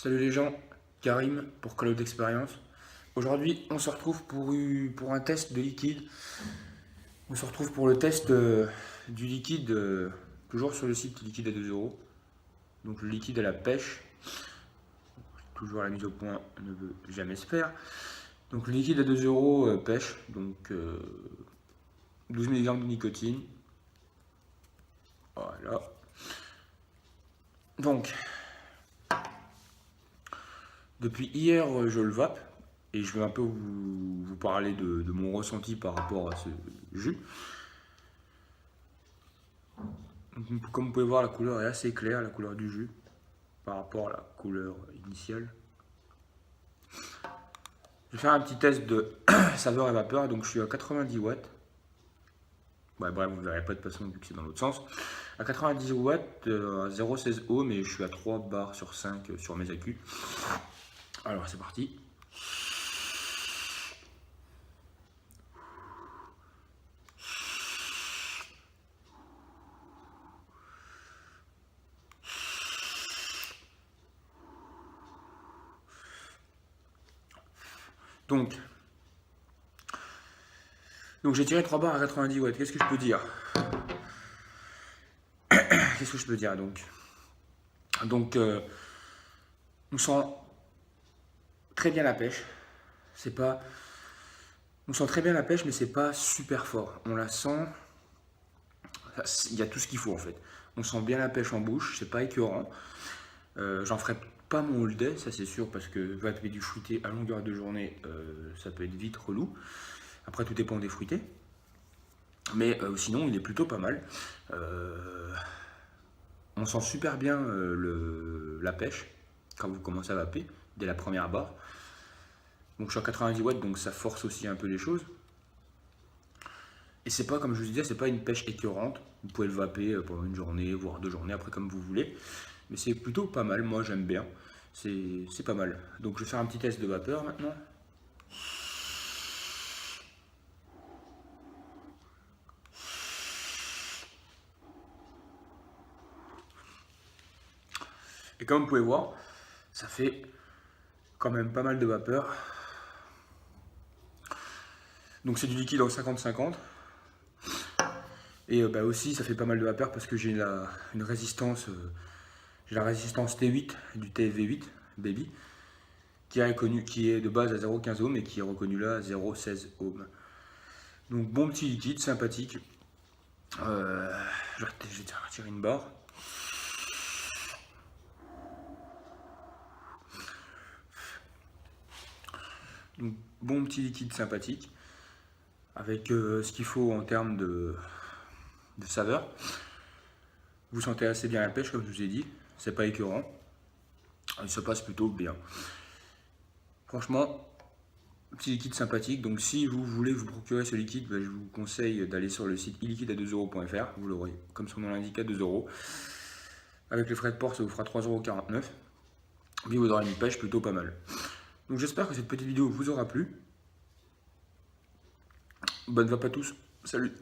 Salut les gens, Karim pour Cloud Experience. Aujourd'hui, on se retrouve pour un test de liquide. On se retrouve pour le test du liquide, toujours sur le site liquide à 2 euros. Donc le liquide à la pêche. Toujours la mise au point ne veut jamais se faire. Donc le liquide à 2 euros pêche, donc 12 mg de nicotine. Voilà. Donc, depuis hier, je le vape et je vais un peu vous parler de mon ressenti par rapport à ce jus. Donc, comme vous pouvez voir, la couleur est assez claire, la couleur du jus, par rapport à la couleur initiale. Je vais faire un petit test de saveur et vapeur, donc je suis à 90 watts. Ouais, bref, vous ne verrez pas de toute façon vu que c'est dans l'autre sens. À 90 watts, à 0,16 ohm et je suis à 3 bars sur 5 sur mes accus. Alors c'est parti. Donc j'ai tiré 3 barres à 90 watts. Qu'est-ce que je peux dire? Qu'est-ce que je peux dire donc on sent très bien la pêche. C'est pas, on sent très bien la pêche, mais c'est pas super fort. On la sent, il y a tout ce qu'il faut en fait. On sent bien la pêche en bouche, c'est pas écœurant. J'en ferai pas mon all day, ça c'est sûr, parce que vaper du fruité à longueur de journée, ça peut être vite relou. Après, tout dépend des fruités. Mais sinon, il est plutôt pas mal. On sent super bien la pêche quand vous commencez à vaper, dès la première barre. Donc je suis à 90 watts, donc ça force aussi un peu les choses. Et c'est pas, comme je vous disais, c'est pas une pêche écœurante. Vous pouvez le vaper pendant une journée, voire 2 journées, après comme vous voulez. Mais c'est plutôt pas mal, moi j'aime bien. C'est pas mal. Donc je vais faire un petit test de vapeur maintenant. Et comme vous pouvez voir, ça fait quand même pas mal de vapeur. Donc c'est du liquide en 50-50. Et aussi ça fait pas mal de vapeur parce que j'ai une résistance, j'ai la résistance T8 du TFV8 Baby qui est de base à 0,15 ohm et qui est reconnu là à 0,16 ohm. Donc bon petit liquide sympathique. Je vais retirer une barre. Donc bon petit liquide sympathique avec ce qu'il faut en termes de saveur. Vous sentez assez bien la pêche comme je vous ai dit, c'est pas écœurant, il se passe plutôt bien. Franchement, petit liquide sympathique, donc si vous voulez vous procurer ce liquide, je vous conseille d'aller sur le site iliquide-à-2euros.fr, vous l'aurez comme son nom l'indique à 2 euros. Avec les frais de port ça vous fera 3,49 €, mais vous aurez une pêche plutôt pas mal. Donc j'espère que cette petite vidéo vous aura plu. Bonne vape à tous, salut!